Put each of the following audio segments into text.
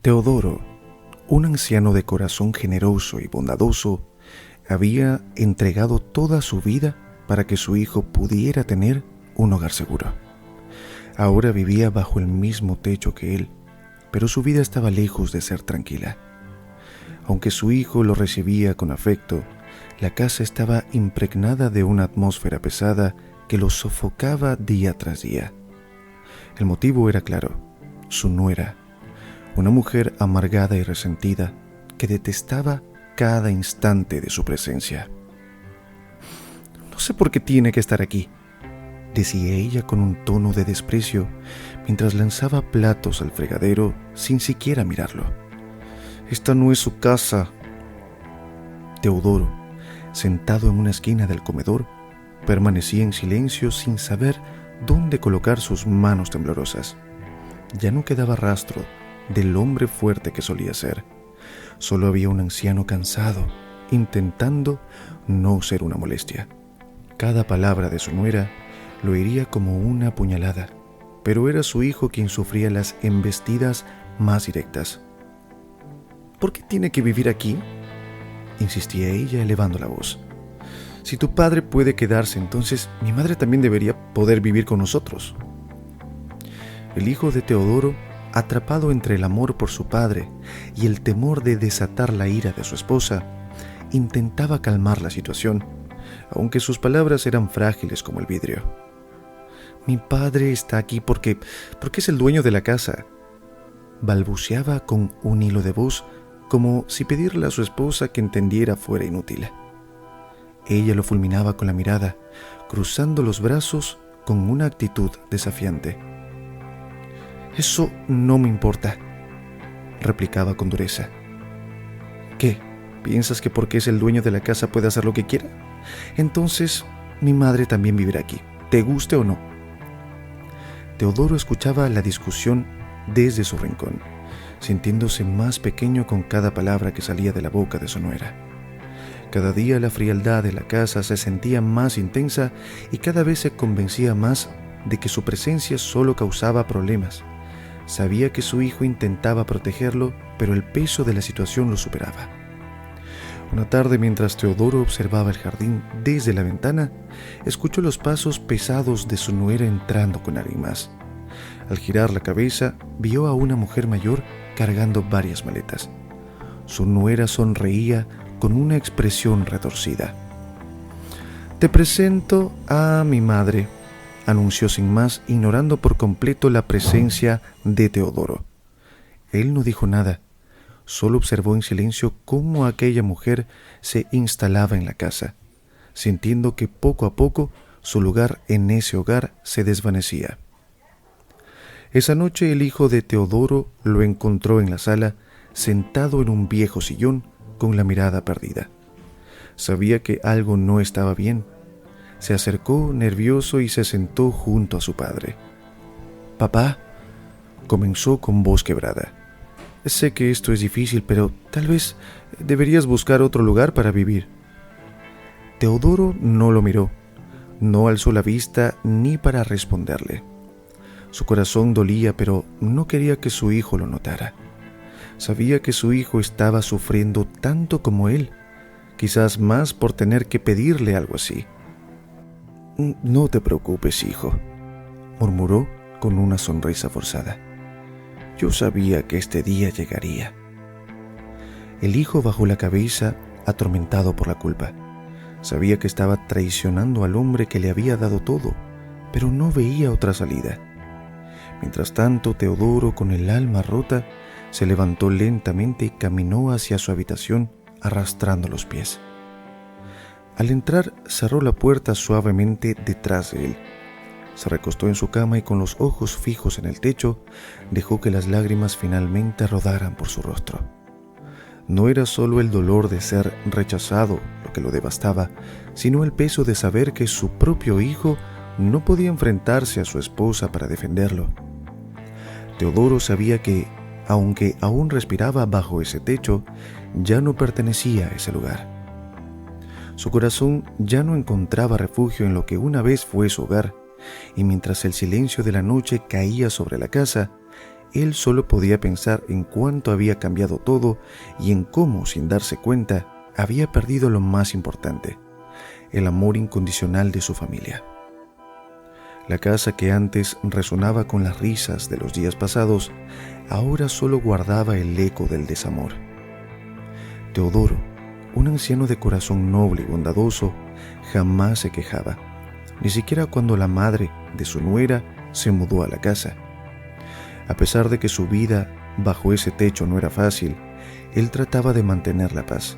Teodoro, un anciano de corazón generoso y bondadoso, había entregado toda su vida para que su hijo pudiera tener un hogar seguro. Ahora vivía bajo el mismo techo que él, pero su vida estaba lejos de ser tranquila. Aunque su hijo lo recibía con afecto, la casa estaba impregnada de una atmósfera pesada que lo sofocaba día tras día. El motivo era claro: su nuera, una mujer amargada y resentida que detestaba cada instante de su presencia. «No sé por qué tiene que estar aquí», decía ella con un tono de desprecio mientras lanzaba platos al fregadero sin siquiera mirarlo. «Esta no es su casa». Teodoro, sentado en una esquina del comedor, permanecía en silencio sin saber dónde colocar sus manos temblorosas. Ya no quedaba rastro del hombre fuerte que solía ser. Solo había un anciano cansado, intentando no ser una molestia. Cada palabra de su nuera lo hería como una puñalada, pero era su hijo quien sufría las embestidas más directas. «¿Por qué tiene que vivir aquí?», insistía ella elevando la voz. «Si tu padre puede quedarse, entonces mi madre también debería poder vivir con nosotros». El hijo de Teodoro, atrapado entre el amor por su padre y el temor de desatar la ira de su esposa, intentaba calmar la situación, aunque sus palabras eran frágiles como el vidrio. «Mi padre está aquí porque es el dueño de la casa», balbuceaba con un hilo de voz, como si pedirle a su esposa que entendiera fuera inútil. Ella lo fulminaba con la mirada, cruzando los brazos con una actitud desafiante. «Eso no me importa», replicaba con dureza. «¿Qué? ¿Piensas que porque es el dueño de la casa puede hacer lo que quiera? Entonces, mi madre también vivirá aquí, te guste o no». Teodoro escuchaba la discusión desde su rincón, sintiéndose más pequeño con cada palabra que salía de la boca de su nuera. Cada día la frialdad de la casa se sentía más intensa y cada vez se convencía más de que su presencia solo causaba problemas. Sabía que su hijo intentaba protegerlo, pero el peso de la situación lo superaba. Una tarde, mientras Teodoro observaba el jardín desde la ventana, escuchó los pasos pesados de su nuera entrando con alguien más. Al girar la cabeza, vio a una mujer mayor cargando varias maletas. Su nuera sonreía con una expresión retorcida. «Te presento a mi madre», anunció sin más, ignorando por completo la presencia de Teodoro. Él no dijo nada, solo observó en silencio cómo aquella mujer se instalaba en la casa, sintiendo que poco a poco su lugar en ese hogar se desvanecía. Esa noche el hijo de Teodoro lo encontró en la sala, sentado en un viejo sillón con la mirada perdida. Sabía que algo no estaba bien. Se acercó nervioso y se sentó junto a su padre. «Papá», comenzó con voz quebrada, «sé que esto es difícil, pero tal vez deberías buscar otro lugar para vivir». Teodoro no lo miró, no alzó la vista ni para responderle. Su corazón dolía, pero no quería que su hijo lo notara. Sabía que su hijo estaba sufriendo tanto como él, quizás más por tener que pedirle algo así. «No te preocupes, hijo», murmuró con una sonrisa forzada. «Yo sabía que este día llegaría». El hijo bajó la cabeza, atormentado por la culpa. Sabía que estaba traicionando al hombre que le había dado todo, pero no veía otra salida. Mientras tanto, Teodoro, con el alma rota, se levantó lentamente y caminó hacia su habitación, arrastrando los pies. Al entrar, cerró la puerta suavemente detrás de él. Se recostó en su cama y, con los ojos fijos en el techo, dejó que las lágrimas finalmente rodaran por su rostro. No era solo el dolor de ser rechazado lo que lo devastaba, sino el peso de saber que su propio hijo no podía enfrentarse a su esposa para defenderlo. Teodoro sabía que, aunque aún respiraba bajo ese techo, ya no pertenecía a ese lugar. Su corazón ya no encontraba refugio en lo que una vez fue su hogar, y mientras el silencio de la noche caía sobre la casa, Él solo podía pensar en cuánto había cambiado todo y en cómo, sin darse cuenta, había perdido lo más importante, el amor incondicional de su familia. La casa que antes resonaba con las risas de los días pasados, ahora solo guardaba el eco del desamor. Teodoro, un anciano de corazón noble y bondadoso, jamás se quejaba, ni siquiera cuando la madre de su nuera se mudó a la casa. A pesar de que su vida bajo ese techo no era fácil, él trataba de mantener la paz.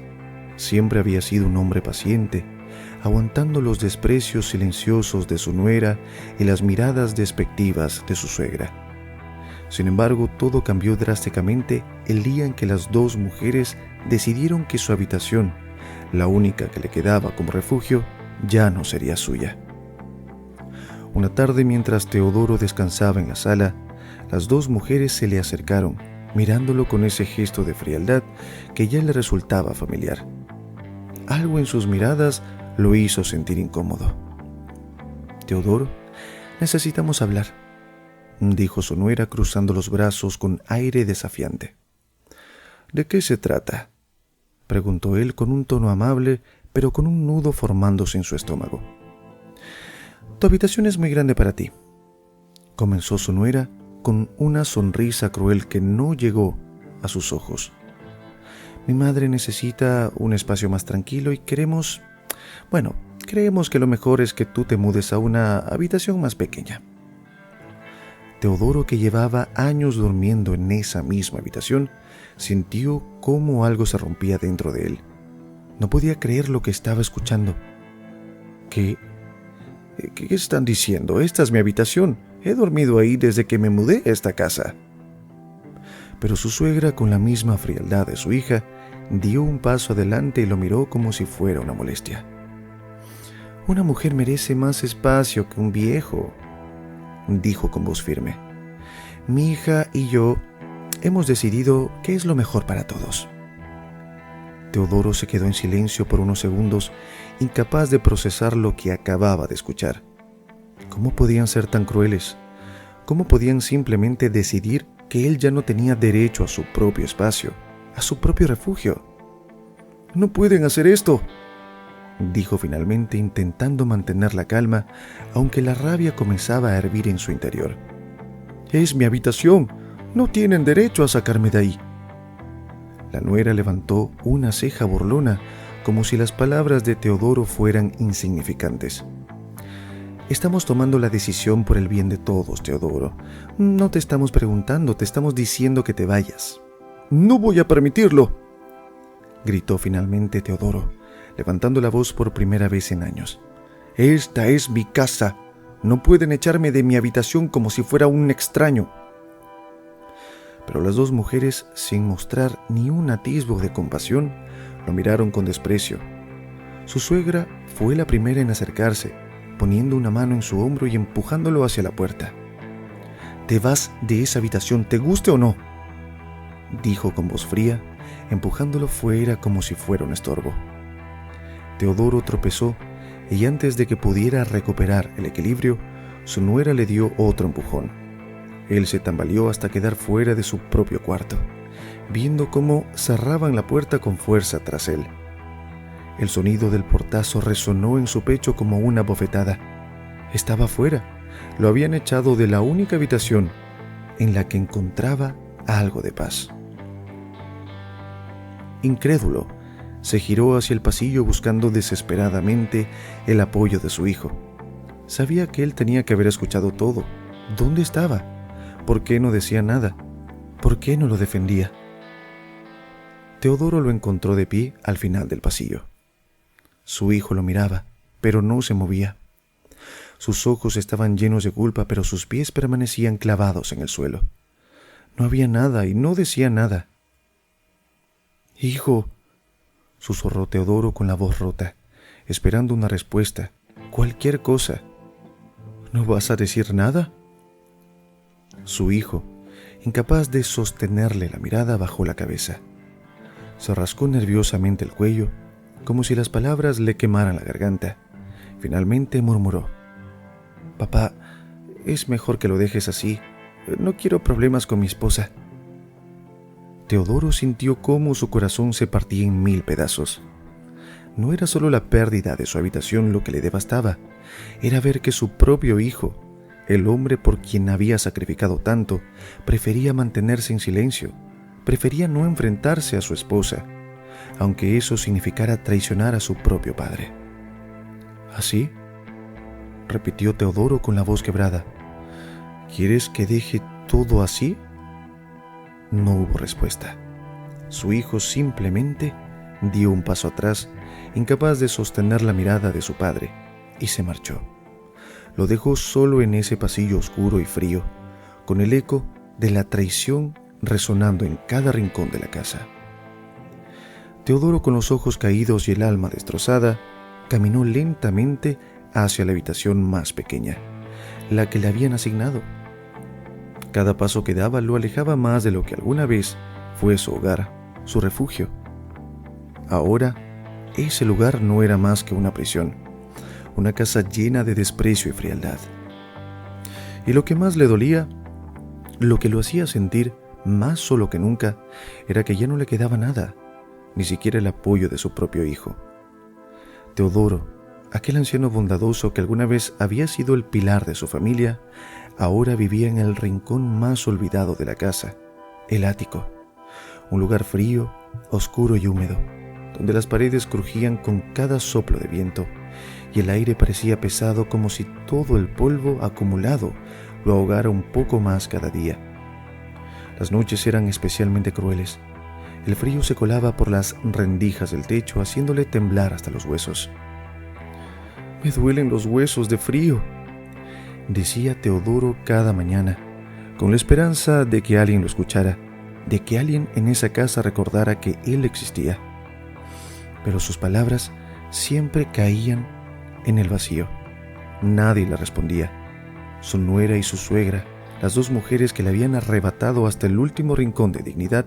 Siempre había sido un hombre paciente, aguantando los desprecios silenciosos de su nuera y las miradas despectivas de su suegra. Sin embargo, todo cambió drásticamente el día en que las dos mujeres decidieron que su habitación, la única que le quedaba como refugio, ya no sería suya. Una tarde, mientras Teodoro descansaba en la sala, las dos mujeres se le acercaron, mirándolo con ese gesto de frialdad que ya le resultaba familiar. Algo en sus miradas lo hizo sentir incómodo. «Teodoro, necesitamos hablar», dijo su nuera cruzando los brazos con aire desafiante. «¿De qué se trata?», preguntó él con un tono amable, pero con un nudo formándose en su estómago. «Tu habitación es muy grande para ti», comenzó su nuera con una sonrisa cruel que no llegó a sus ojos. «Mi madre necesita un espacio más tranquilo y creemos que lo mejor es que tú te mudes a una habitación más pequeña». Teodoro, que llevaba años durmiendo en esa misma habitación, sintió cómo algo se rompía dentro de él. No podía creer lo que estaba escuchando. ¿Qué están diciendo? Esta es mi habitación. He dormido ahí desde que me mudé a esta casa. Pero su suegra, con la misma frialdad de su hija, dio un paso adelante y lo miró como si fuera una molestia. «Una mujer merece más espacio que un viejo», dijo con voz firme. «Mi hija y yo hemos decidido que es lo mejor para todos». Teodoro se quedó en silencio por unos segundos, incapaz de procesar lo que acababa de escuchar. ¿Cómo podían ser tan crueles? ¿Cómo podían simplemente decidir que él ya no tenía derecho a su propio espacio, a su propio refugio? «No pueden hacer esto», dijo finalmente, intentando mantener la calma, aunque la rabia comenzaba a hervir en su interior. «Es mi habitación. No tienen derecho a sacarme de ahí». La nuera levantó una ceja burlona, como si las palabras de Teodoro fueran insignificantes. «Estamos tomando la decisión por el bien de todos, Teodoro. No te estamos preguntando, te estamos diciendo que te vayas». «No voy a permitirlo», gritó finalmente Teodoro, levantando la voz por primera vez en años. «Esta es mi casa. No pueden echarme de mi habitación como si fuera un extraño». Pero las dos mujeres, sin mostrar ni un atisbo de compasión, lo miraron con desprecio. Su suegra fue la primera en acercarse, poniendo una mano en su hombro y empujándolo hacia la puerta. «Te vas de esa habitación, te guste o no», dijo con voz fría, empujándolo fuera como si fuera un estorbo. Teodoro tropezó y antes de que pudiera recuperar el equilibrio, su nuera le dio otro empujón. Él se tambaleó hasta quedar fuera de su propio cuarto, viendo cómo cerraban la puerta con fuerza tras él. El sonido del portazo resonó en su pecho como una bofetada. Estaba fuera. Lo habían echado de la única habitación en la que encontraba algo de paz. Incrédulo, se giró hacia el pasillo buscando desesperadamente el apoyo de su hijo. Sabía que él tenía que haber escuchado todo. ¿Dónde estaba? ¿Por qué no decía nada? ¿Por qué no lo defendía? Teodoro lo encontró de pie al final del pasillo. Su hijo lo miraba, pero no se movía. Sus ojos estaban llenos de culpa, pero sus pies permanecían clavados en el suelo. No había nada y no decía nada. «Hijo», susurró Teodoro con la voz rota, esperando una respuesta, cualquier cosa. «¿No vas a decir nada?». Su hijo, incapaz de sostenerle la mirada, bajó la cabeza. Se rascó nerviosamente el cuello, como si las palabras le quemaran la garganta. Finalmente murmuró: «Papá, es mejor que lo dejes así. No quiero problemas con mi esposa. Teodoro sintió cómo su corazón se partía en 1000 pedazos. No era solo la pérdida de su habitación lo que le devastaba, era ver que su propio hijo, el hombre por quien había sacrificado tanto, prefería mantenerse en silencio, prefería no enfrentarse a su esposa, aunque eso significara traicionar a su propio padre. ¿Así?, repitió Teodoro con la voz quebrada. ¿Quieres que deje todo así? No hubo respuesta. Su hijo simplemente dio un paso atrás, incapaz de sostener la mirada de su padre, y se marchó. Lo dejó solo en ese pasillo oscuro y frío, con el eco de la traición resonando en cada rincón de la casa. Teodoro, con los ojos caídos y el alma destrozada, caminó lentamente hacia la habitación más pequeña, la que le habían asignado. Cada paso que daba lo alejaba más de lo que alguna vez fue su hogar, su refugio. Ahora, ese lugar no era más que una prisión, una casa llena de desprecio y frialdad. Y lo que más le dolía, lo que lo hacía sentir más solo que nunca, era que ya no le quedaba nada, ni siquiera el apoyo de su propio hijo. Teodoro, aquel anciano bondadoso que alguna vez había sido el pilar de su familia, ahora vivía en el rincón más olvidado de la casa, el ático, un lugar frío, oscuro y húmedo, donde las paredes crujían con cada soplo de viento y el aire parecía pesado, como si todo el polvo acumulado lo ahogara un poco más cada día. Las noches eran especialmente crueles. El frío se colaba por las rendijas del techo, haciéndole temblar hasta los huesos. «Me duelen los huesos de frío», decía Teodoro cada mañana, con la esperanza de que alguien lo escuchara, de que alguien en esa casa recordara que él existía. Pero sus palabras siempre caían en el vacío. Nadie le respondía. Su nuera y su suegra, las dos mujeres que le habían arrebatado hasta el último rincón de dignidad,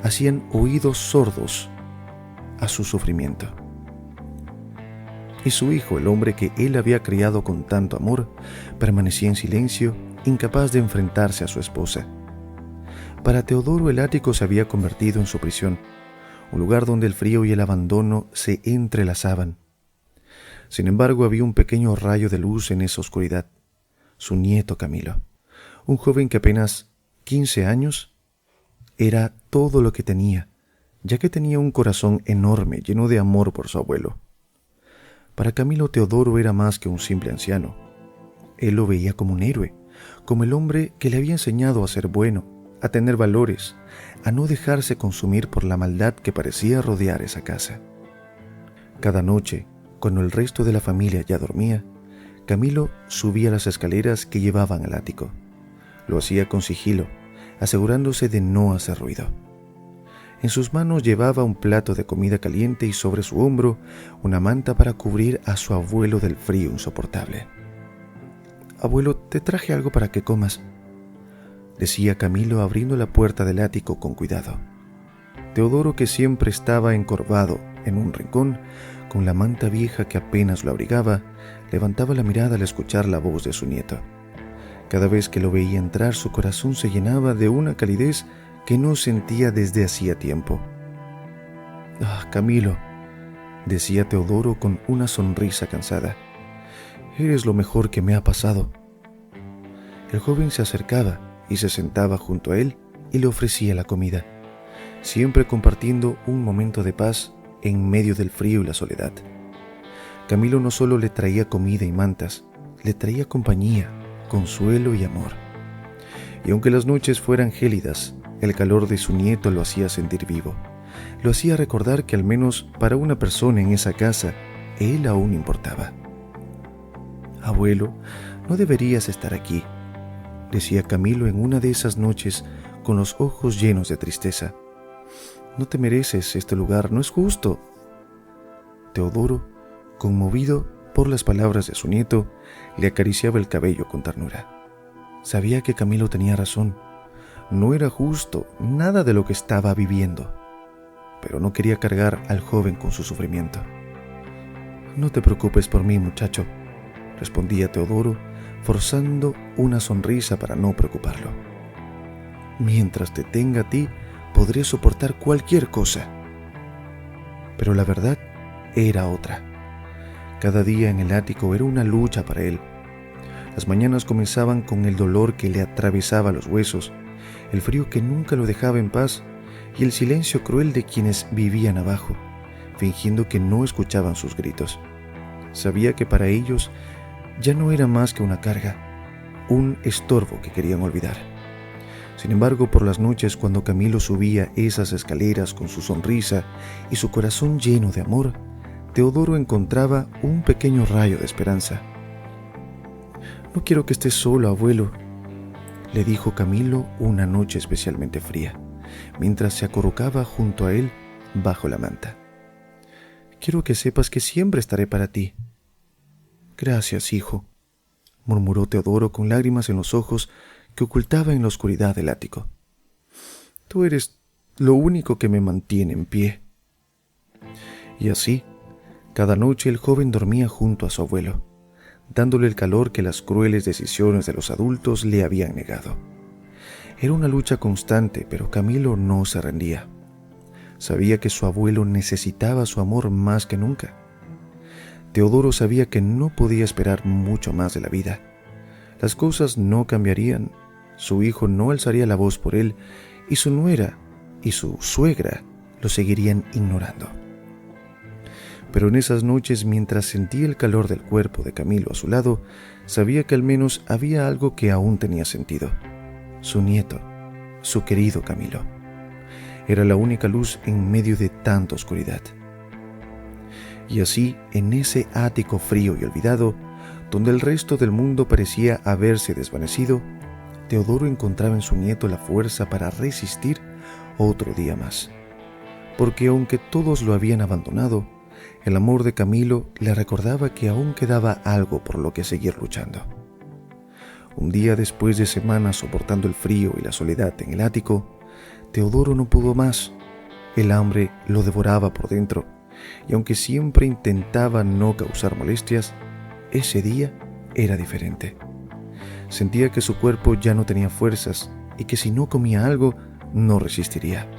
hacían oídos sordos a su sufrimiento. Y su hijo, el hombre que él había criado con tanto amor, permanecía en silencio, incapaz de enfrentarse a su esposa. Para Teodoro, el ático se había convertido en su prisión, un lugar donde el frío y el abandono se entrelazaban. Sin embargo, había un pequeño rayo de luz en esa oscuridad: su nieto Camilo, un joven que apenas 15 años era todo lo que tenía, ya que tenía un corazón enorme, lleno de amor por su abuelo. Para Camilo, Teodoro era más que un simple anciano. Él lo veía como un héroe, como el hombre que le había enseñado a ser bueno, a tener valores, a no dejarse consumir por la maldad que parecía rodear esa casa. Cada noche, cuando el resto de la familia ya dormía, Camilo subía las escaleras que llevaban al ático. Lo hacía con sigilo, asegurándose de no hacer ruido. En sus manos llevaba un plato de comida caliente y sobre su hombro una manta para cubrir a su abuelo del frío insoportable. «Abuelo, te traje algo para que comas», decía Camilo, abriendo la puerta del ático con cuidado. Teodoro, que siempre estaba encorvado en un rincón, con la manta vieja que apenas lo abrigaba, levantaba la mirada al escuchar la voz de su nieto. Cada vez que lo veía entrar, su corazón se llenaba de una calidez que no sentía desde hacía tiempo. «Ah, Camilo», decía Teodoro con una sonrisa cansada, «eres lo mejor que me ha pasado». El joven se acercaba y se sentaba junto a él y le ofrecía la comida, siempre compartiendo un momento de paz en medio del frío y la soledad. Camilo no solo le traía comida y mantas, le traía compañía, consuelo y amor. Y aunque las noches fueran gélidas, el calor de su nieto lo hacía sentir vivo. Lo hacía recordar que al menos para una persona en esa casa, él aún importaba. «Abuelo, no deberías estar aquí», decía Camilo en una de esas noches con los ojos llenos de tristeza. «No te mereces este lugar, no es justo». Teodoro, conmovido por las palabras de su nieto, le acariciaba el cabello con ternura. Sabía que Camilo tenía razón. No era justo nada de lo que estaba viviendo, pero no quería cargar al joven con su sufrimiento. «No te preocupes por mí, muchacho», respondía Teodoro, forzando una sonrisa para no preocuparlo. Mientras te tenga a ti, podré soportar cualquier cosa. Pero la verdad era otra. Cada día en el ático era una lucha para él. Las mañanas comenzaban con el dolor que le atravesaba los huesos, el frío que nunca lo dejaba en paz y el silencio cruel de quienes vivían abajo, fingiendo que no escuchaban sus gritos. Sabía que para ellos ya no era más que una carga, un estorbo que querían olvidar. Sin embargo, por las noches, cuando Camilo subía esas escaleras con su sonrisa y su corazón lleno de amor, Teodoro encontraba un pequeño rayo de esperanza. «No quiero que estés solo, abuelo», le dijo Camilo una noche especialmente fría, mientras se acurrucaba junto a él bajo la manta. «Quiero que sepas que siempre estaré para ti». «Gracias, hijo», murmuró Teodoro con lágrimas en los ojos que ocultaba en la oscuridad del ático. «Tú eres lo único que me mantiene en pie». Y así, cada noche el joven dormía junto a su abuelo, dándole el calor que las crueles decisiones de los adultos le habían negado. Era una lucha constante, pero Camilo no se rendía. Sabía que su abuelo necesitaba su amor más que nunca. Teodoro sabía que no podía esperar mucho más de la vida. Las cosas no cambiarían, su hijo no alzaría la voz por él, y su nuera y su suegra lo seguirían ignorando. Pero en esas noches, mientras sentía el calor del cuerpo de Camilo a su lado, sabía que al menos había algo que aún tenía sentido. Su nieto, su querido Camilo. Era la única luz en medio de tanta oscuridad. Y así, en ese ático frío y olvidado, donde el resto del mundo parecía haberse desvanecido, Teodoro encontraba en su nieto la fuerza para resistir otro día más. Porque aunque todos lo habían abandonado, el amor de Camilo le recordaba que aún quedaba algo por lo que seguir luchando. Un día, después de semanas soportando el frío y la soledad en el ático, Teodoro no pudo más. El hambre lo devoraba por dentro, y aunque siempre intentaba no causar molestias, ese día era diferente. Sentía que su cuerpo ya no tenía fuerzas y que si no comía algo, no resistiría.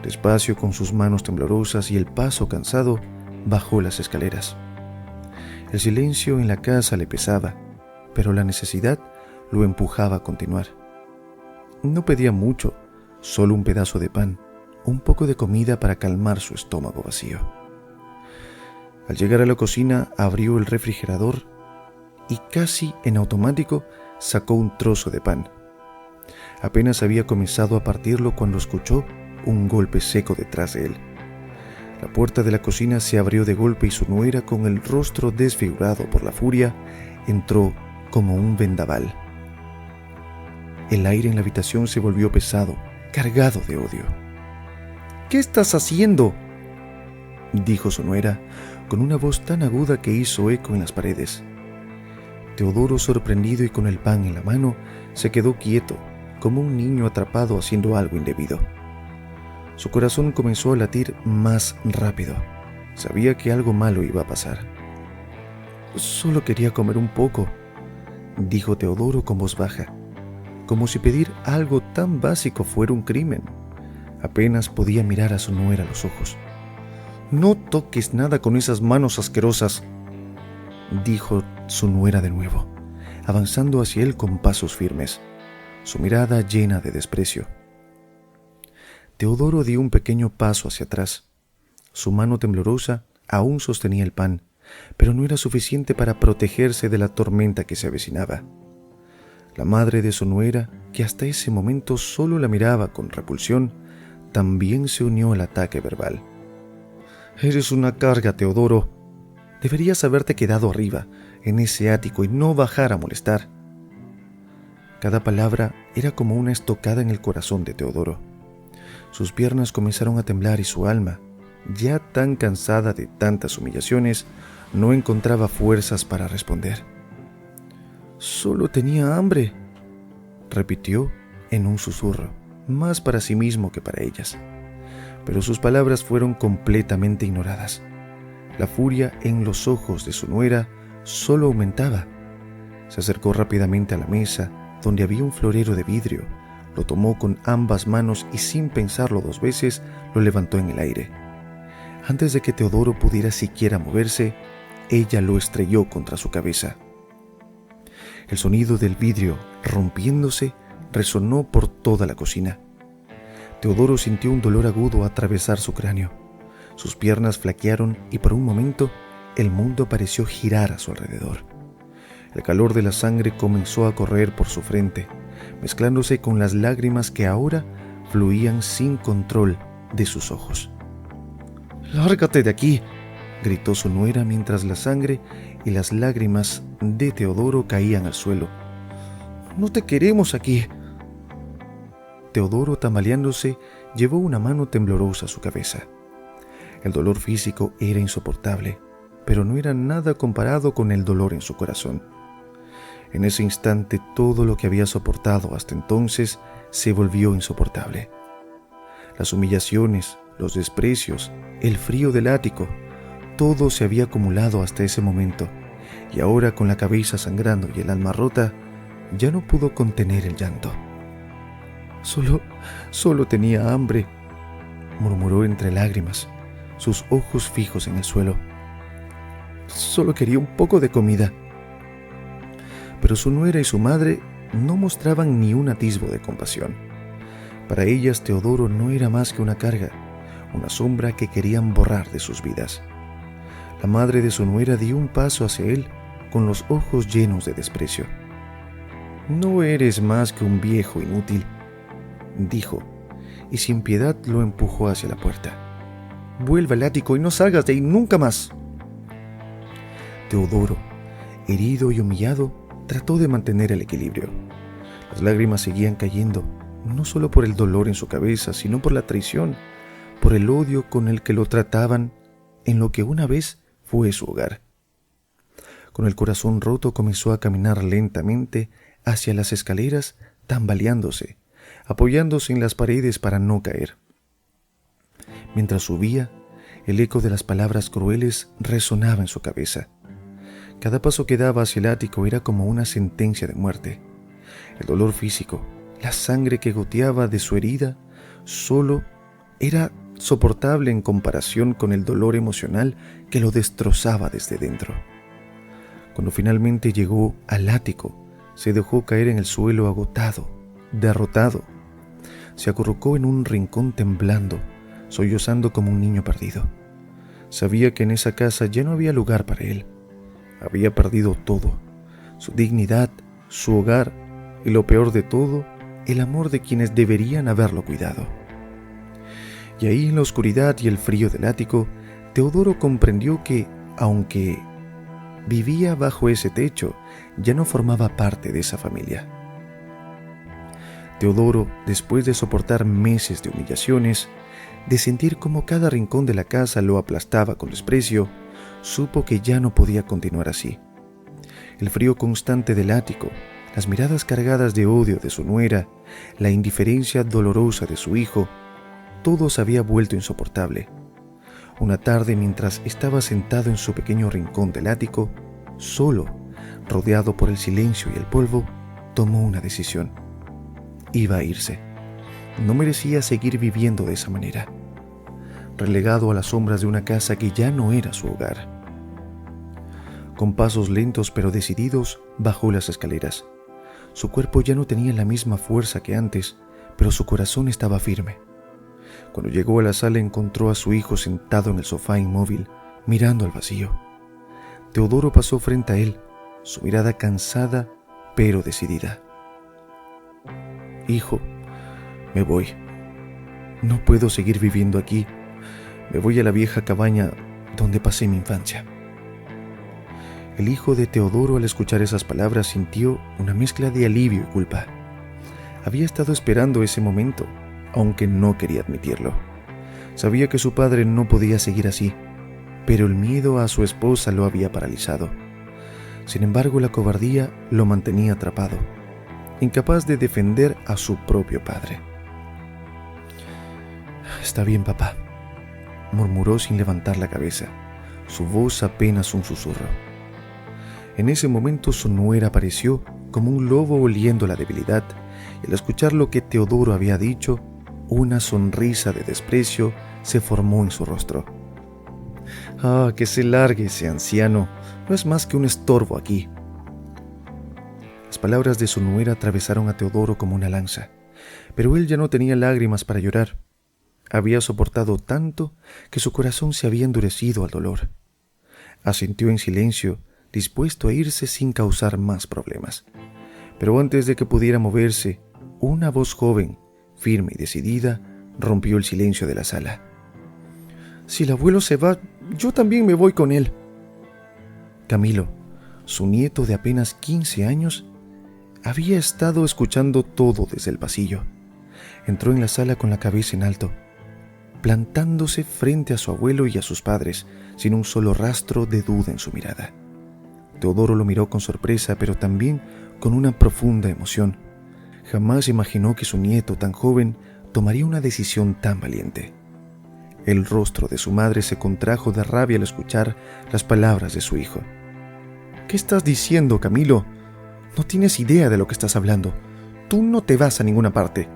Despacio, con sus manos temblorosas y el paso cansado, bajó las escaleras. El silencio en la casa le pesaba, pero la necesidad lo empujaba a continuar. No pedía mucho, solo un pedazo de pan, un poco de comida para calmar su estómago vacío. Al llegar a la cocina, abrió el refrigerador y casi en automático sacó un trozo de pan. Apenas había comenzado a partirlo cuando escuchó un golpe seco detrás de él. La puerta de la cocina se abrió de golpe y su nuera, con el rostro desfigurado por la furia, entró como un vendaval. El aire en la habitación se volvió pesado, cargado de odio. «¿Qué estás haciendo?», dijo su nuera, con una voz tan aguda que hizo eco en las paredes. Teodoro, sorprendido y con el pan en la mano, se quedó quieto, como un niño atrapado haciendo algo indebido. Su corazón comenzó a latir más rápido. Sabía que algo malo iba a pasar. «Solo quería comer un poco», dijo Teodoro con voz baja, como si pedir algo tan básico fuera un crimen. Apenas podía mirar a su nuera a los ojos. «No toques nada con esas manos asquerosas», dijo su nuera de nuevo, avanzando hacia él con pasos firmes, su mirada llena de desprecio. Teodoro dio un pequeño paso hacia atrás. Su mano temblorosa aún sostenía el pan, pero no era suficiente para protegerse de la tormenta que se avecinaba. La madre de su nuera, que hasta ese momento solo la miraba con repulsión, también se unió al ataque verbal. «Eres una carga, Teodoro. Deberías haberte quedado arriba, en ese ático, y no bajar a molestar». Cada palabra era como una estocada en el corazón de Teodoro. Sus piernas comenzaron a temblar y su alma, ya tan cansada de tantas humillaciones, no encontraba fuerzas para responder. «Solo tenía hambre», repitió en un susurro, más para sí mismo que para ellas. Pero sus palabras fueron completamente ignoradas. La furia en los ojos de su nuera solo aumentaba. Se acercó rápidamente a la mesa, donde había un florero de vidrio, lo tomó con ambas manos y sin pensarlo 2 veces, lo levantó en el aire. Antes de que Teodoro pudiera siquiera moverse, ella lo estrelló contra su cabeza. El sonido del vidrio rompiéndose resonó por toda la cocina. Teodoro sintió un dolor agudo atravesar su cráneo. Sus piernas flaquearon y por un momento el mundo pareció girar a su alrededor. El calor de la sangre comenzó a correr por su frente, mezclándose con las lágrimas que ahora fluían sin control de sus ojos. «¡Lárgate de aquí!», gritó su nuera mientras la sangre y las lágrimas de Teodoro caían al suelo. «¡No te queremos aquí!». Teodoro, tambaleándose, llevó una mano temblorosa a su cabeza. El dolor físico era insoportable, pero no era nada comparado con el dolor en su corazón. En ese instante todo lo que había soportado hasta entonces se volvió insoportable. Las humillaciones, los desprecios, el frío del ático, todo se había acumulado hasta ese momento, y ahora con la cabeza sangrando y el alma rota, ya no pudo contener el llanto. Solo tenía hambre», murmuró entre lágrimas, sus ojos fijos en el suelo. «Solo quería un poco de comida». Pero su nuera y su madre no mostraban ni un atisbo de compasión. Para ellas Teodoro no era más que una carga, una sombra que querían borrar de sus vidas. La madre de su nuera dio un paso hacia él con los ojos llenos de desprecio. «No eres más que un viejo inútil», dijo, y sin piedad lo empujó hacia la puerta. «Vuelve al ático y no salgas de ahí nunca más». Teodoro, herido y humillado, trató de mantener el equilibrio. Las lágrimas seguían cayendo, no solo por el dolor en su cabeza, sino por la traición, por el odio con el que lo trataban en lo que una vez fue su hogar. Con el corazón roto comenzó a caminar lentamente hacia las escaleras, tambaleándose, apoyándose en las paredes para no caer. Mientras subía, el eco de las palabras crueles resonaba en su cabeza. Cada paso que daba hacia el ático era como una sentencia de muerte. El dolor físico, la sangre que goteaba de su herida, solo era soportable en comparación con el dolor emocional que lo destrozaba desde dentro. Cuando finalmente llegó al ático, se dejó caer en el suelo agotado, derrotado. Se acurrucó en un rincón temblando, sollozando como un niño perdido. Sabía que en esa casa ya no había lugar para él. Había perdido todo, su dignidad, su hogar y lo peor de todo, el amor de quienes deberían haberlo cuidado. Y ahí en la oscuridad y el frío del ático, Teodoro comprendió que, aunque vivía bajo ese techo, ya no formaba parte de esa familia. Teodoro, después de soportar meses de humillaciones, de sentir como cada rincón de la casa lo aplastaba con desprecio, supo que ya no podía continuar así. El frío constante del ático, las miradas cargadas de odio de su nuera, la indiferencia dolorosa de su hijo, todo se había vuelto insoportable. Una tarde, mientras estaba sentado en su pequeño rincón del ático, solo, rodeado por el silencio y el polvo, tomó una decisión. Iba a irse. No merecía seguir viviendo de esa manera, relegado a las sombras de una casa que ya no era su hogar. Con pasos lentos pero decididos, bajó las escaleras. Su cuerpo ya no tenía la misma fuerza que antes, pero su corazón estaba firme. Cuando llegó a la sala encontró a su hijo sentado en el sofá inmóvil, mirando al vacío. Teodoro pasó frente a él, su mirada cansada pero decidida. «Hijo, me voy. No puedo seguir viviendo aquí. Me voy a la vieja cabaña donde pasé mi infancia». El hijo de Teodoro, al escuchar esas palabras, sintió una mezcla de alivio y culpa. Había estado esperando ese momento, aunque no quería admitirlo. Sabía que su padre no podía seguir así, pero el miedo a su esposa lo había paralizado. Sin embargo, la cobardía lo mantenía atrapado, incapaz de defender a su propio padre. «Está bien, papá», murmuró sin levantar la cabeza, su voz apenas un susurro. En ese momento su nuera apareció como un lobo oliendo la debilidad, y al escuchar lo que Teodoro había dicho, una sonrisa de desprecio se formó en su rostro. «Ah, que se largue ese anciano, no es más que un estorbo aquí». Las palabras de su nuera atravesaron a Teodoro como una lanza, pero él ya no tenía lágrimas para llorar. Había soportado tanto que su corazón se había endurecido al dolor. Asintió en silencio, dispuesto a irse sin causar más problemas. Pero antes de que pudiera moverse, una voz joven, firme y decidida, rompió el silencio de la sala. «Si el abuelo se va, yo también me voy con él». Camilo, su nieto de apenas 15 años, había estado escuchando todo desde el pasillo. Entró en la sala con la cabeza en alto, plantándose frente a su abuelo y a sus padres, sin un solo rastro de duda en su mirada. Teodoro lo miró con sorpresa, pero también con una profunda emoción. Jamás imaginó que su nieto tan joven tomaría una decisión tan valiente. El rostro de su madre se contrajo de rabia al escuchar las palabras de su hijo. «¿Qué estás diciendo, Camilo? No tienes idea de lo que estás hablando. Tú no te vas a ninguna parte».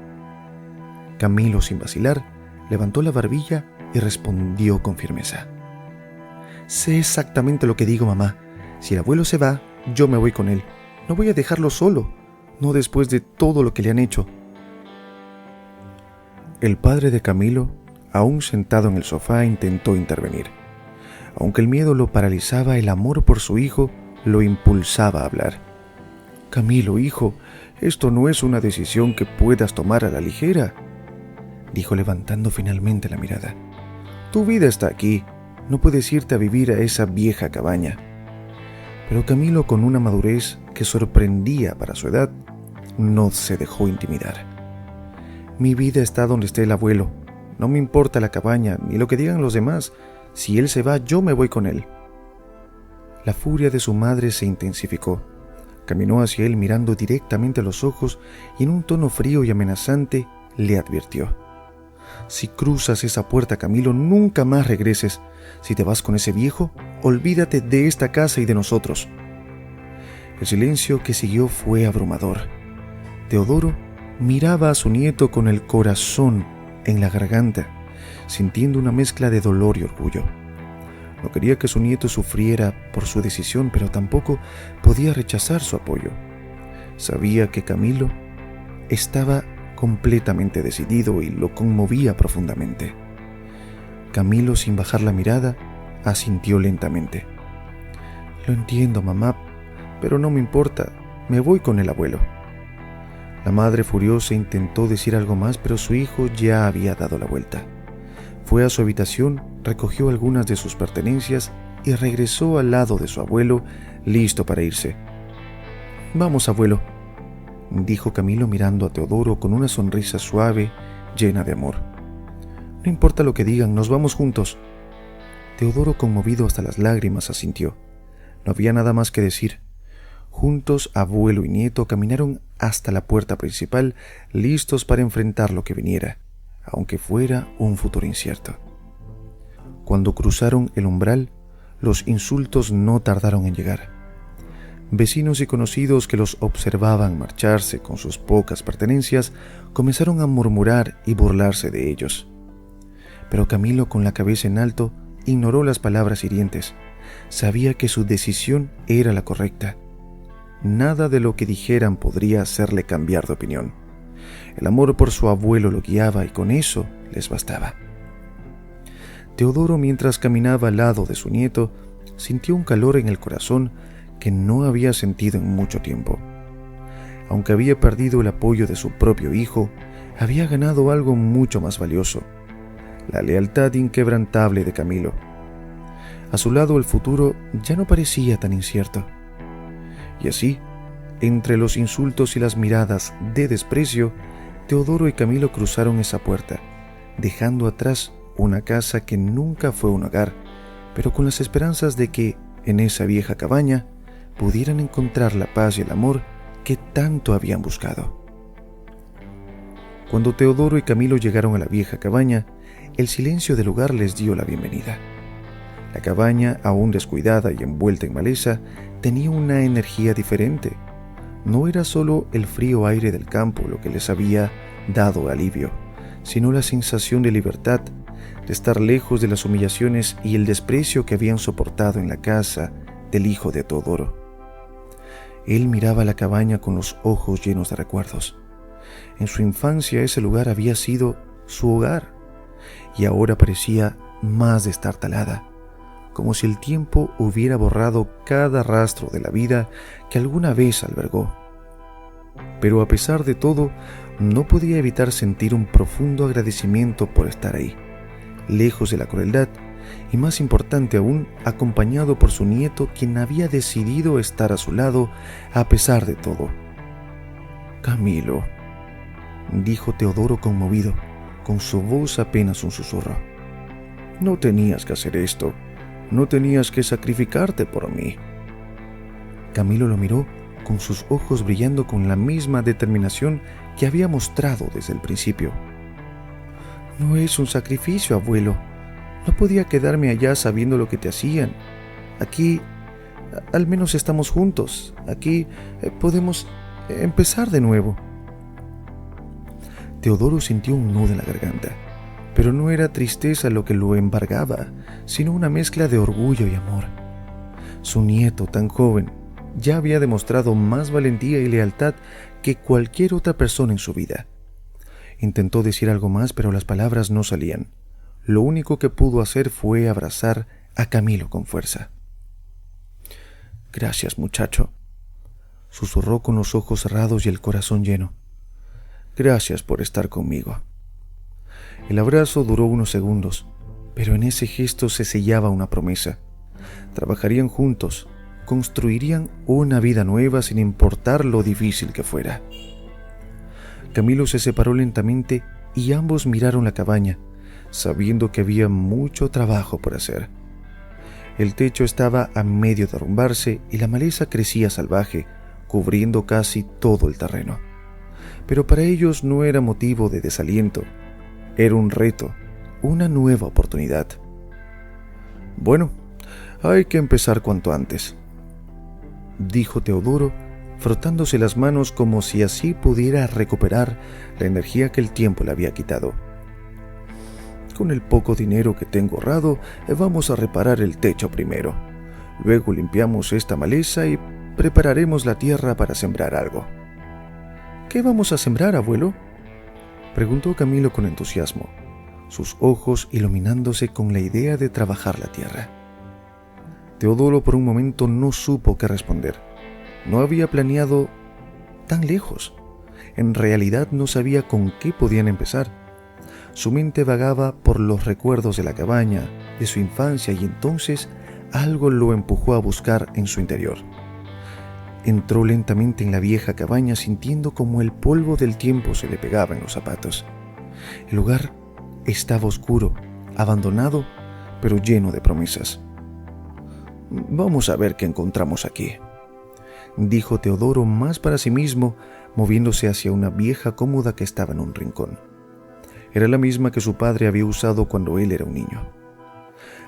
Camilo, sin vacilar, levantó la barbilla y respondió con firmeza. «Sé exactamente lo que digo, mamá. Si el abuelo se va, yo me voy con él. No voy a dejarlo solo, no después de todo lo que le han hecho». El padre de Camilo, aún sentado en el sofá, intentó intervenir. Aunque el miedo lo paralizaba, el amor por su hijo lo impulsaba a hablar. «Camilo, hijo, esto no es una decisión que puedas tomar a la ligera», dijo levantando finalmente la mirada. «Tu vida está aquí, no puedes irte a vivir a esa vieja cabaña». Pero Camilo, con una madurez que sorprendía para su edad, no se dejó intimidar. «Mi vida está donde esté el abuelo. No me importa la cabaña ni lo que digan los demás. Si él se va, yo me voy con él». La furia de su madre se intensificó. Caminó hacia él mirando directamente a los ojos y en un tono frío y amenazante le advirtió: «Si cruzas esa puerta, Camilo, nunca más regreses. Si te vas con ese viejo, olvídate de esta casa y de nosotros». El silencio que siguió fue abrumador. Teodoro miraba a su nieto con el corazón en la garganta, sintiendo una mezcla de dolor y orgullo. No quería que su nieto sufriera por su decisión, pero tampoco podía rechazar su apoyo. Sabía que Camilo estaba completamente decidido y lo conmovía profundamente. Camilo, sin bajar la mirada, asintió lentamente. «Lo entiendo, mamá, pero no me importa. Me voy con el abuelo». La madre, furiosa, intentó decir algo más, pero su hijo ya había dado la vuelta. Fue a su habitación, recogió algunas de sus pertenencias y regresó al lado de su abuelo, listo para irse. «Vamos, abuelo», dijo Camilo mirando a Teodoro con una sonrisa suave, llena de amor. «No importa lo que digan, nos vamos juntos». Teodoro, conmovido hasta las lágrimas, asintió. No había nada más que decir. Juntos, abuelo y nieto caminaron hasta la puerta principal, listos para enfrentar lo que viniera, aunque fuera un futuro incierto. Cuando cruzaron el umbral, los insultos no tardaron en llegar. Vecinos y conocidos que los observaban marcharse con sus pocas pertenencias comenzaron a murmurar y burlarse de ellos. Pero Camilo, con la cabeza en alto, ignoró las palabras hirientes. Sabía que su decisión era la correcta. Nada de lo que dijeran podría hacerle cambiar de opinión. El amor por su abuelo lo guiaba y con eso les bastaba. Teodoro, mientras caminaba al lado de su nieto, sintió un calor en el corazón que no había sentido en mucho tiempo. Aunque había perdido el apoyo de su propio hijo, había ganado algo mucho más valioso: la lealtad inquebrantable de Camilo. A su lado, el futuro ya no parecía tan incierto. Y así, entre los insultos y las miradas de desprecio, Teodoro y Camilo cruzaron esa puerta, dejando atrás una casa que nunca fue un hogar, pero con las esperanzas de que, en esa vieja cabaña, pudieran encontrar la paz y el amor que tanto habían buscado. Cuando Teodoro y Camilo llegaron a la vieja cabaña, el silencio del lugar les dio la bienvenida. La cabaña, aún descuidada y envuelta en maleza, tenía una energía diferente. No era solo el frío aire del campo lo que les había dado alivio, sino la sensación de libertad, de estar lejos de las humillaciones y el desprecio que habían soportado en la casa del hijo de Teodoro. Él miraba la cabaña con los ojos llenos de recuerdos. En su infancia ese lugar había sido su hogar y ahora parecía más destartalada, como si el tiempo hubiera borrado cada rastro de la vida que alguna vez albergó. Pero a pesar de todo, no podía evitar sentir un profundo agradecimiento por estar ahí, lejos de la crueldad y, más importante aún, acompañado por su nieto, quien había decidido estar a su lado a pesar de todo. «Camilo», dijo Teodoro conmovido, con su voz apenas un susurro. «No tenías que hacer esto, no tenías que sacrificarte por mí». Camilo lo miró con sus ojos brillando con la misma determinación que había mostrado desde el principio. «No es un sacrificio, abuelo. No podía quedarme allá sabiendo lo que te hacían. Aquí, al menos estamos juntos. Aquí podemos empezar de nuevo». Teodoro sintió un nudo en la garganta, pero no era tristeza lo que lo embargaba, sino una mezcla de orgullo y amor. Su nieto, tan joven, ya había demostrado más valentía y lealtad que cualquier otra persona en su vida. Intentó decir algo más, pero las palabras no salían. Lo único que pudo hacer fue abrazar a Camilo con fuerza. «Gracias, muchacho», susurró con los ojos cerrados y el corazón lleno. «Gracias por estar conmigo». El abrazo duró unos segundos, pero en ese gesto se sellaba una promesa. Trabajarían juntos, construirían una vida nueva sin importar lo difícil que fuera. Camilo se separó lentamente y ambos miraron la cabaña, sabiendo que había mucho trabajo por hacer. El techo estaba a medio derrumbarse y la maleza crecía salvaje, cubriendo casi todo el terreno. Pero para ellos no era motivo de desaliento. Era un reto, una nueva oportunidad. «Bueno, hay que empezar cuanto antes», dijo Teodoro, frotándose las manos como si así pudiera recuperar la energía que el tiempo le había quitado. «Con el poco dinero que tengo ahorrado, vamos a reparar el techo primero. Luego limpiamos esta maleza y prepararemos la tierra para sembrar algo». «¿Qué vamos a sembrar, abuelo?», preguntó Camilo con entusiasmo, sus ojos iluminándose con la idea de trabajar la tierra. Teodoro por un momento no supo qué responder. No había planeado tan lejos. En realidad no sabía con qué podían empezar. Su mente vagaba por los recuerdos de la cabaña, de su infancia, y entonces algo lo empujó a buscar en su interior. Entró lentamente en la vieja cabaña sintiendo como el polvo del tiempo se le pegaba en los zapatos. El lugar estaba oscuro, abandonado, pero lleno de promesas. «Vamos a ver qué encontramos aquí», dijo Teodoro más para sí mismo, moviéndose hacia una vieja cómoda que estaba en un rincón. Era la misma que su padre había usado cuando él era un niño.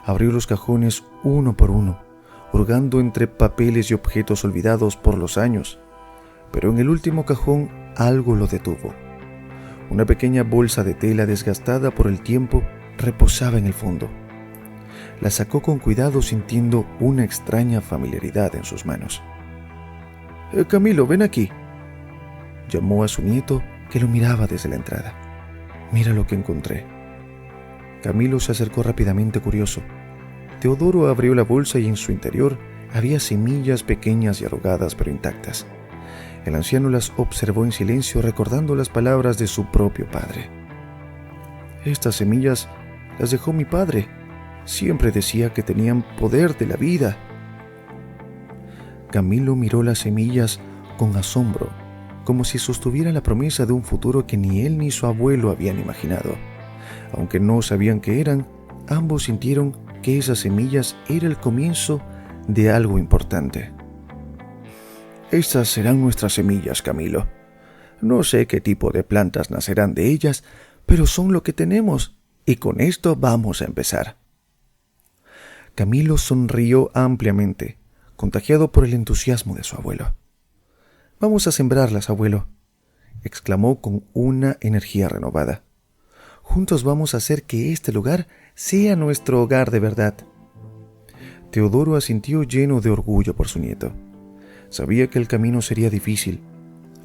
Abrió los cajones uno por uno, hurgando entre papeles y objetos olvidados por los años, pero en el último cajón algo lo detuvo. Una pequeña bolsa de tela desgastada por el tiempo reposaba en el fondo. La sacó con cuidado sintiendo una extraña familiaridad en sus manos. «Camilo, ven aquí», llamó a su nieto, que lo miraba desde la entrada. «Mira lo que encontré». Camilo se acercó rápidamente, curioso. Teodoro abrió la bolsa y en su interior había semillas pequeñas y arrugadas pero intactas. El anciano las observó en silencio, recordando las palabras de su propio padre. «Estas semillas las dejó mi padre. Siempre decía que tenían poder de la vida». Camilo miró las semillas con asombro, como si sostuviera la promesa de un futuro que ni él ni su abuelo habían imaginado. Aunque no sabían qué eran, ambos sintieron que esas semillas era el comienzo de algo importante. «Estas serán nuestras semillas, Camilo. No sé qué tipo de plantas nacerán de ellas, pero son lo que tenemos, y con esto vamos a empezar». Camilo sonrió ampliamente, contagiado por el entusiasmo de su abuelo. «Vamos a sembrarlas, abuelo», exclamó con una energía renovada. «Juntos vamos a hacer que este lugar sea nuestro hogar de verdad». Teodoro asintió lleno de orgullo por su nieto. Sabía que el camino sería difícil.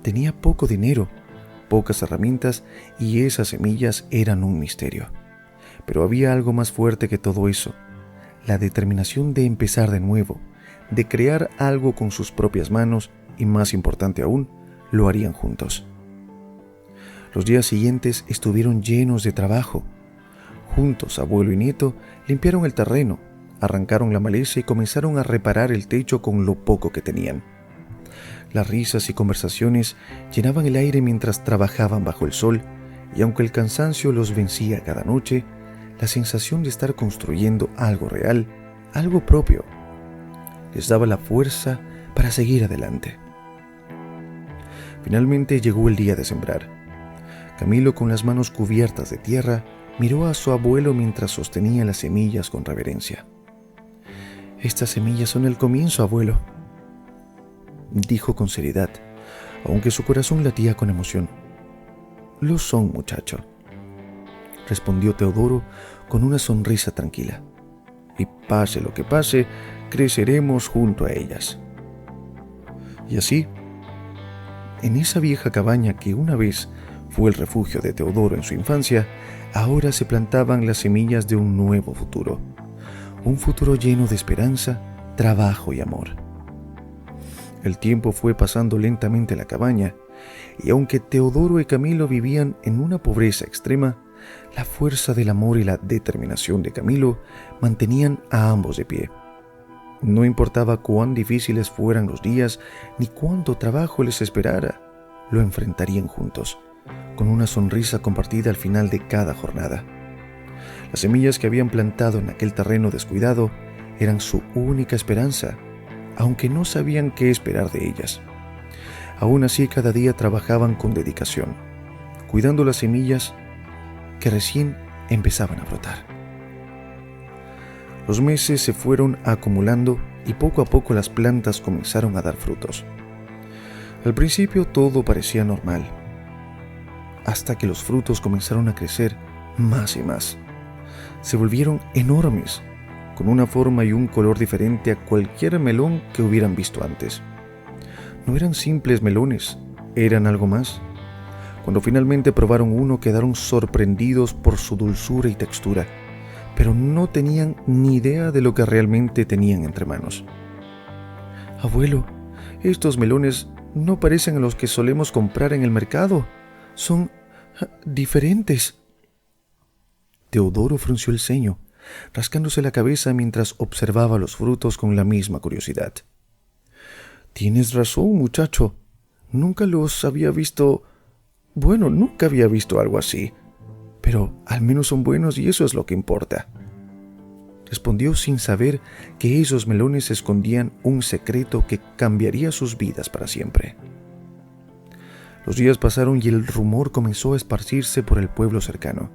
Tenía poco dinero, pocas herramientas y esas semillas eran un misterio. Pero había algo más fuerte que todo eso: la determinación de empezar de nuevo, de crear algo con sus propias manos y, más importante aún, lo harían juntos. Los días siguientes estuvieron llenos de trabajo. Juntos, abuelo y nieto limpiaron el terreno, arrancaron la maleza y comenzaron a reparar el techo con lo poco que tenían. Las risas y conversaciones llenaban el aire mientras trabajaban bajo el sol, y aunque el cansancio los vencía cada noche, la sensación de estar construyendo algo real, algo propio, les daba la fuerza para seguir adelante. Finalmente llegó el día de sembrar. Camilo, con las manos cubiertas de tierra, miró a su abuelo mientras sostenía las semillas con reverencia. «Estas semillas son el comienzo, abuelo», dijo con seriedad, aunque su corazón latía con emoción. «Lo son, muchacho», respondió Teodoro con una sonrisa tranquila. «Y pase lo que pase, creceremos junto a ellas». Y así, en esa vieja cabaña que una vez fue el refugio de Teodoro en su infancia, ahora se plantaban las semillas de un nuevo futuro. Un futuro lleno de esperanza, trabajo y amor. El tiempo fue pasando lentamente en la cabaña, y aunque Teodoro y Camilo vivían en una pobreza extrema, la fuerza del amor y la determinación de Camilo mantenían a ambos de pie. No importaba cuán difíciles fueran los días ni cuánto trabajo les esperara, lo enfrentarían juntos, con una sonrisa compartida al final de cada jornada. Las semillas que habían plantado en aquel terreno descuidado eran su única esperanza, aunque no sabían qué esperar de ellas. Aún así, cada día trabajaban con dedicación, cuidando las semillas que recién empezaban a brotar. Los meses se fueron acumulando y poco a poco las plantas comenzaron a dar frutos. Al principio todo parecía normal, hasta que los frutos comenzaron a crecer más y más. Se volvieron enormes, con una forma y un color diferente a cualquier melón que hubieran visto antes. No eran simples melones, eran algo más. Cuando finalmente probaron uno, quedaron sorprendidos por su dulzura y textura, pero no tenían ni idea de lo que realmente tenían entre manos. «Abuelo, estos melones no parecen a los que solemos comprar en el mercado. Son diferentes». Teodoro frunció el ceño, rascándose la cabeza mientras observaba los frutos con la misma curiosidad. «Tienes razón, muchacho. Nunca los había visto. Bueno, nunca había visto algo así. Pero al menos son buenos y eso es lo que importa», respondió sin saber que esos melones escondían un secreto que cambiaría sus vidas para siempre. Los días pasaron y el rumor comenzó a esparcirse por el pueblo cercano.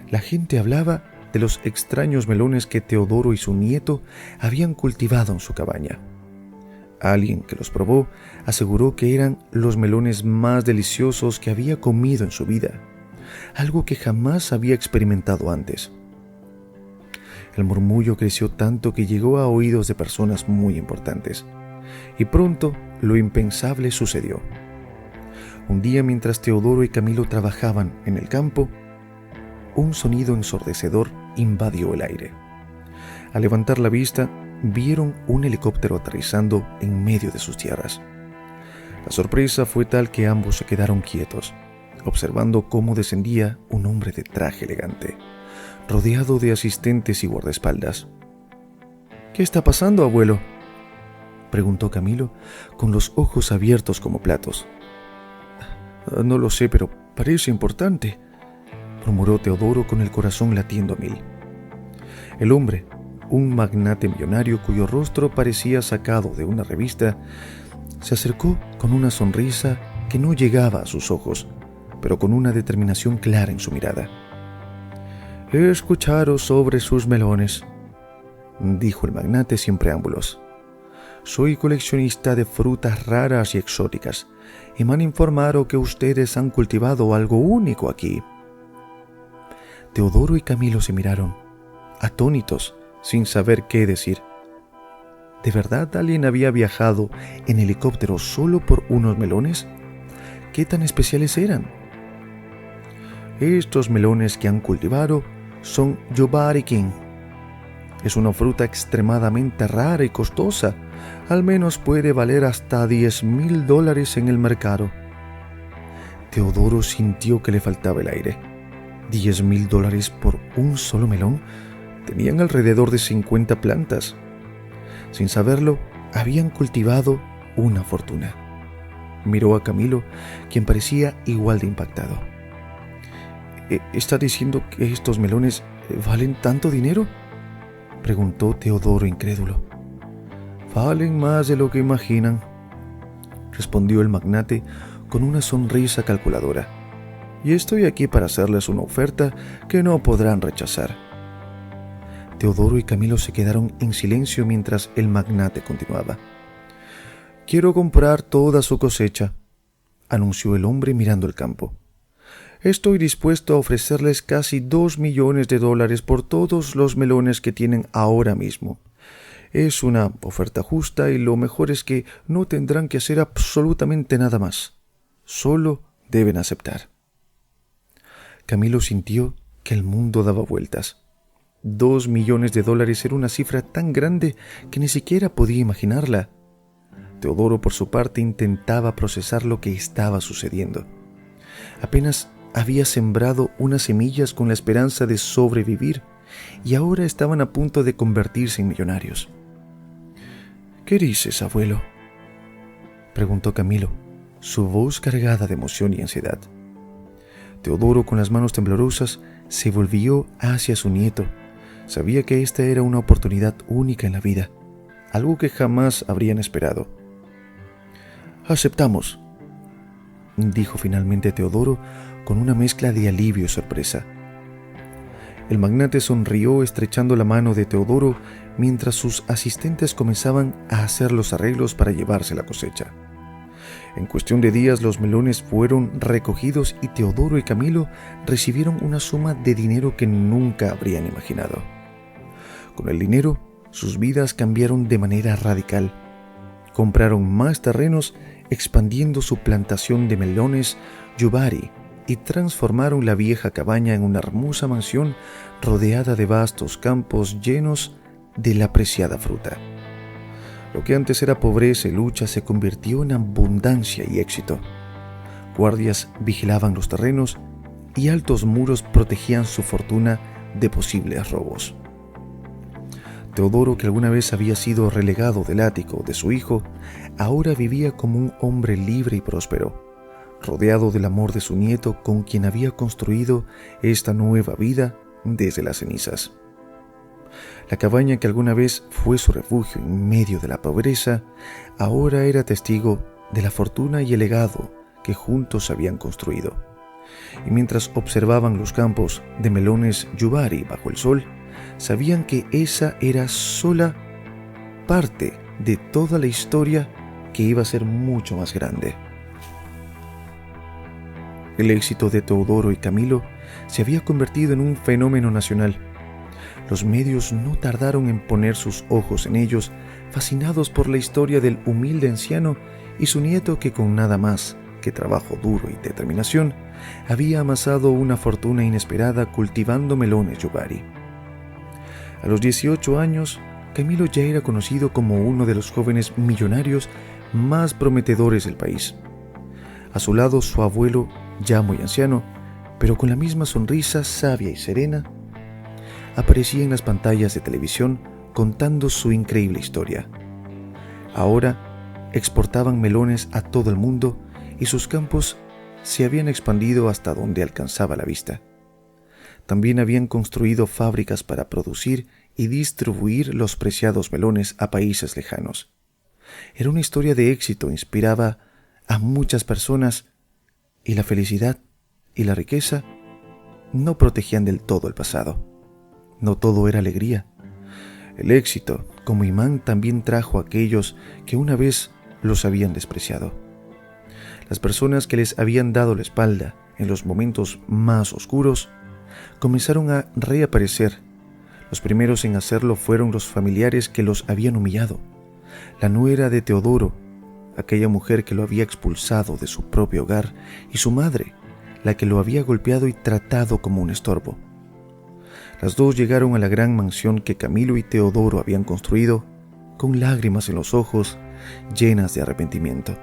La gente hablaba de los extraños melones que Teodoro y su nieto habían cultivado en su cabaña. Alguien que los probó aseguró que eran los melones más deliciosos que había comido en su vida, algo que jamás había experimentado antes. El murmullo creció tanto que llegó a oídos de personas muy importantes, y pronto lo impensable sucedió. Un día, mientras Teodoro y Camilo trabajaban en el campo, un sonido ensordecedor invadió el aire. Al levantar la vista, vieron un helicóptero aterrizando en medio de sus tierras. La sorpresa fue tal que ambos se quedaron quietos, observando cómo descendía un hombre de traje elegante, rodeado de asistentes y guardaespaldas. «¿Qué está pasando, abuelo?», preguntó Camilo, con los ojos abiertos como platos. «No lo sé, pero parece importante», murmuró Teodoro con el corazón latiendo a mil. El hombre, un magnate millonario cuyo rostro parecía sacado de una revista, se acercó con una sonrisa que no llegaba a sus ojos, pero con una determinación clara en su mirada. «He escuchado sobre sus melones», dijo el magnate sin preámbulos. Soy coleccionista de frutas raras y exóticas, y me han informado que ustedes han cultivado algo único aquí. Teodoro y Camilo se miraron, atónitos, sin saber qué decir. ¿De verdad alguien había viajado en helicóptero solo por unos melones? ¿Qué tan especiales eran? Estos melones que han cultivado son Yubari King. Es una fruta extremadamente rara y costosa. Al menos puede valer hasta $10,000 en el mercado. Teodoro sintió que le faltaba el aire. $10,000 por un solo melón. Tenían alrededor de 50 plantas. Sin saberlo, habían cultivado una fortuna. Miró a Camilo, quien parecía igual de impactado. ¿Está diciendo que estos melones valen tanto dinero?, preguntó Teodoro incrédulo. Valen más de lo que imaginan, respondió el magnate con una sonrisa calculadora. Y estoy aquí para hacerles una oferta que no podrán rechazar. Teodoro y Camilo se quedaron en silencio mientras el magnate continuaba. Quiero comprar toda su cosecha, anunció el hombre mirando el campo. Estoy dispuesto a ofrecerles casi $2 millones por todos los melones que tienen ahora mismo. Es una oferta justa y lo mejor es que no tendrán que hacer absolutamente nada más. Solo deben aceptar. Camilo sintió que el mundo daba vueltas. $2 millones era una cifra tan grande que ni siquiera podía imaginarla. Teodoro, por su parte, intentaba procesar lo que estaba sucediendo. Apenas había sembrado unas semillas con la esperanza de sobrevivir y ahora estaban a punto de convertirse en millonarios. ¿Qué dices, abuelo?, preguntó Camilo, su voz cargada de emoción y ansiedad. Teodoro, con las manos temblorosas, se volvió hacia su nieto. Sabía que esta era una oportunidad única en la vida, algo que jamás habrían esperado. Aceptamos, dijo finalmente Teodoro con una mezcla de alivio y sorpresa. El magnate sonrió estrechando la mano de Teodoro mientras sus asistentes comenzaban a hacer los arreglos para llevarse la cosecha. En cuestión de días los melones fueron recogidos y Teodoro y Camilo recibieron una suma de dinero que nunca habrían imaginado. Con el dinero, sus vidas cambiaron de manera radical. Compraron más terrenos, expandiendo su plantación de melones Yubari, y transformaron la vieja cabaña en una hermosa mansión rodeada de vastos campos llenos de la preciada fruta. Lo que antes era pobreza y lucha se convirtió en abundancia y éxito. Guardias vigilaban los terrenos y altos muros protegían su fortuna de posibles robos. Teodoro, que alguna vez había sido relegado del ático de su hijo, ahora vivía como un hombre libre y próspero, rodeado del amor de su nieto con quien había construido esta nueva vida desde las cenizas. La cabaña que alguna vez fue su refugio en medio de la pobreza, ahora era testigo de la fortuna y el legado que juntos habían construido. Y mientras observaban los campos de melones Yubari bajo el sol, sabían que esa era sola parte de toda la historia que iba a ser mucho más grande. El éxito de Teodoro y Camilo se había convertido en un fenómeno nacional. Los medios no tardaron en poner sus ojos en ellos, fascinados por la historia del humilde anciano y su nieto que con nada más que trabajo duro y determinación había amasado una fortuna inesperada cultivando melones Yubari. A los 18 años, Camilo ya era conocido como uno de los jóvenes millonarios más prometedores del país. A su lado, su abuelo, ya muy anciano, pero con la misma sonrisa sabia y serena, aparecía en las pantallas de televisión contando su increíble historia. Ahora exportaban melones a todo el mundo y sus campos se habían expandido hasta donde alcanzaba la vista. También habían construido fábricas para producir y distribuir los preciados melones a países lejanos. Era una historia de éxito, inspiraba a muchas personas, y la felicidad y la riqueza no protegían del todo el pasado. No todo era alegría. El éxito, como imán, también trajo a aquellos que una vez los habían despreciado. Las personas que les habían dado la espalda en los momentos más oscuros comenzaron a reaparecer. Los primeros en hacerlo fueron los familiares que los habían humillado. La nuera de Teodoro, aquella mujer que lo había expulsado de su propio hogar, y su madre, la que lo había golpeado y tratado como un estorbo. Las dos llegaron a la gran mansión que Camilo y Teodoro habían construido, con lágrimas en los ojos, llenas de arrepentimiento.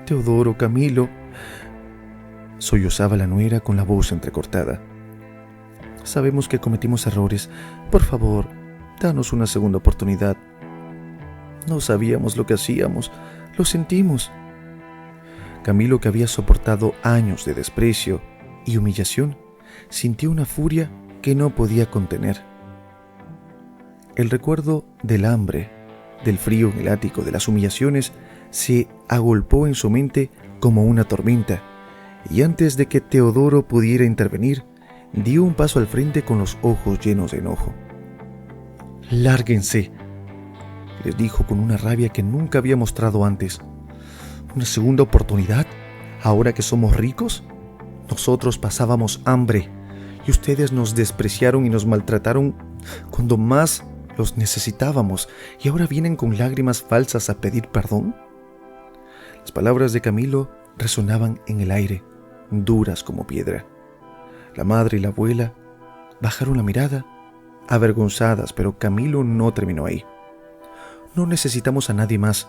«Teodoro, Camilo», sollozaba la nuera con la voz entrecortada. «Sabemos que cometimos errores. Por favor, danos una segunda oportunidad. No sabíamos lo que hacíamos. Lo sentimos». Camilo, que había soportado años de desprecio y humillación, sintió una furia que no podía contener. El recuerdo del hambre, del frío en el ático, de las humillaciones, se agolpó en su mente como una tormenta, y antes de que Teodoro pudiera intervenir, dio un paso al frente con los ojos llenos de enojo. «Lárguense», les dijo con una rabia que nunca había mostrado antes. «¿Una segunda oportunidad? ¿Ahora que somos ricos? Nosotros pasábamos hambre y ustedes nos despreciaron y nos maltrataron cuando más los necesitábamos, y ahora vienen con lágrimas falsas a pedir perdón». Las palabras de Camilo resonaban en el aire, duras como piedra. La madre y la abuela bajaron la mirada, avergonzadas, pero Camilo no terminó ahí. «No necesitamos a nadie más.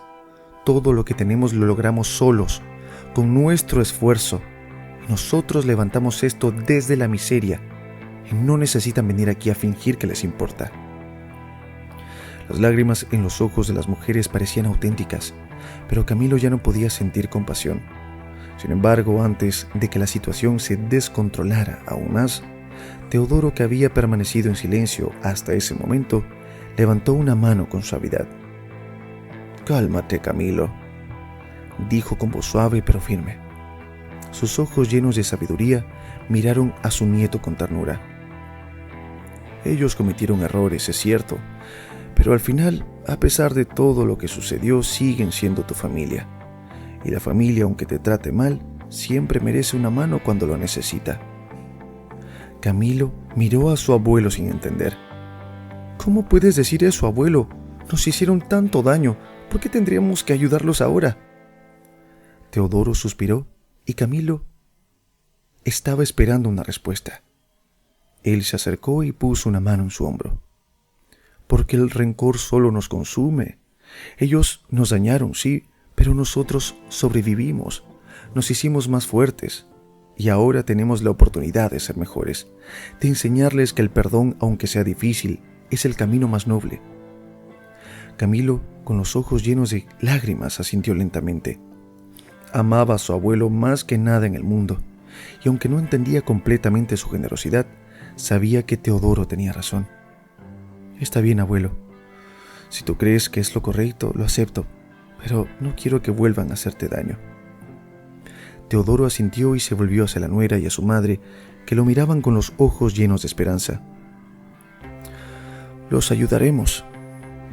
Todo lo que tenemos lo logramos solos, con nuestro esfuerzo. Nosotros levantamos esto desde la miseria y no necesitan venir aquí a fingir que les importa». Las lágrimas en los ojos de las mujeres parecían auténticas, pero Camilo ya no podía sentir compasión. Sin embargo, antes de que la situación se descontrolara aún más, Teodoro, que había permanecido en silencio hasta ese momento, levantó una mano con suavidad. «Cálmate, Camilo», dijo con voz suave pero firme. Sus ojos llenos de sabiduría miraron a su nieto con ternura. «Ellos cometieron errores, es cierto, pero al final, a pesar de todo lo que sucedió, siguen siendo tu familia. Y la familia, aunque te trate mal, siempre merece una mano cuando lo necesita». Camilo miró a su abuelo sin entender. «¿Cómo puedes decir eso, abuelo? Nos hicieron tanto daño. ¿Por qué tendríamos que ayudarlos ahora?». Teodoro suspiró y Camilo estaba esperando una respuesta. Él se acercó y puso una mano en su hombro. «Porque el rencor solo nos consume. Ellos nos dañaron, sí, pero nosotros sobrevivimos, nos hicimos más fuertes y ahora tenemos la oportunidad de ser mejores, de enseñarles que el perdón, aunque sea difícil, es el camino más noble». Camilo, con los ojos llenos de lágrimas, asintió lentamente. Amaba a su abuelo más que nada en el mundo, y aunque no entendía completamente su generosidad, sabía que Teodoro tenía razón. «Está bien, abuelo. Si tú crees que es lo correcto, lo acepto, pero no quiero que vuelvan a hacerte daño». Teodoro asintió y se volvió hacia la nuera y a su madre, que lo miraban con los ojos llenos de esperanza. «Los ayudaremos»,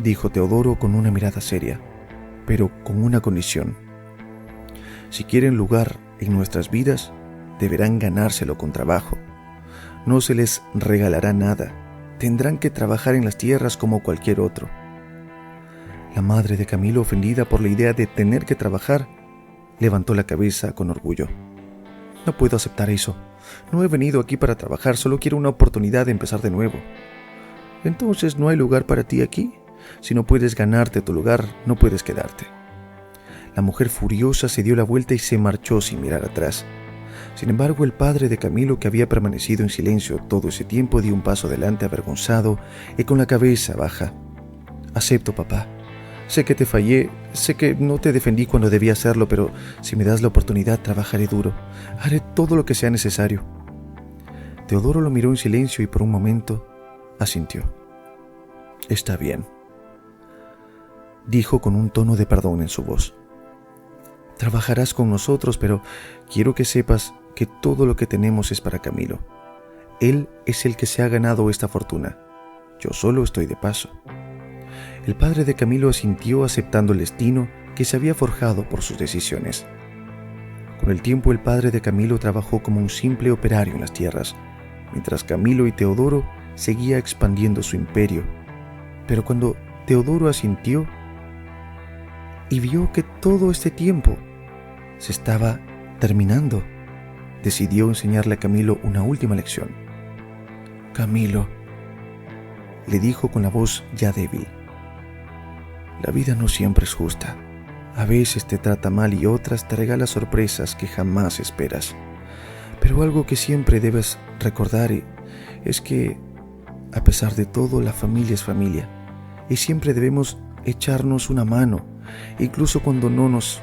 dijo Teodoro con una mirada seria, «pero con una condición. Si quieren lugar en nuestras vidas, deberán ganárselo con trabajo. No se les regalará nada. Tendrán que trabajar en las tierras como cualquier otro». La madre de Camilo, ofendida por la idea de tener que trabajar, levantó la cabeza con orgullo. «No puedo aceptar eso. No he venido aquí para trabajar, solo quiero una oportunidad de empezar de nuevo». «Entonces no hay lugar para ti aquí. Si no puedes ganarte tu lugar, no puedes quedarte». La mujer furiosa se dio la vuelta y se marchó sin mirar atrás. Sin embargo, el padre de Camilo, que había permanecido en silencio todo ese tiempo, dio un paso adelante avergonzado y con la cabeza baja. «Acepto, papá. Sé que te fallé, sé que no te defendí cuando debía hacerlo, pero si me das la oportunidad, trabajaré duro. Haré todo lo que sea necesario». Teodoro lo miró en silencio y por un momento asintió. «Está bien», dijo con un tono de perdón en su voz. «Trabajarás con nosotros, pero quiero que sepas que todo lo que tenemos es para Camilo. Él es el que se ha ganado esta fortuna. Yo solo estoy de paso. El padre de Camilo asintió, aceptando el destino que se había forjado por sus decisiones. Con el tiempo, el padre de Camilo trabajó como un simple operario en las tierras, mientras Camilo y Teodoro seguía expandiendo su imperio. Pero cuando Teodoro asintió y vio que todo este tiempo se estaba terminando, decidió enseñarle a Camilo una última lección. «Camilo», le dijo con la voz ya débil, «la vida no siempre es justa. A veces te trata mal y otras te regala sorpresas que jamás esperas. Pero algo que siempre debes recordar es que, a pesar de todo, la familia es familia y siempre debemos echarnos una mano, incluso cuando no nos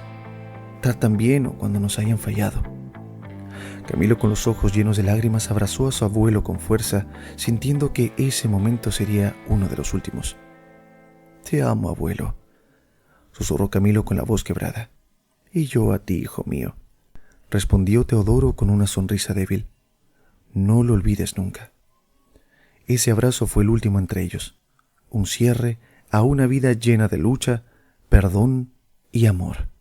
tratan bien o cuando nos hayan fallado». Camilo, con los ojos llenos de lágrimas, abrazó a su abuelo con fuerza, sintiendo que ese momento sería uno de los últimos. «Te amo, abuelo», susurró Camilo con la voz quebrada. «Y yo a ti, hijo mío», respondió Teodoro con una sonrisa débil. «No lo olvides nunca». Ese abrazo fue el último entre ellos, un cierre a una vida llena de lucha, perdón y amor.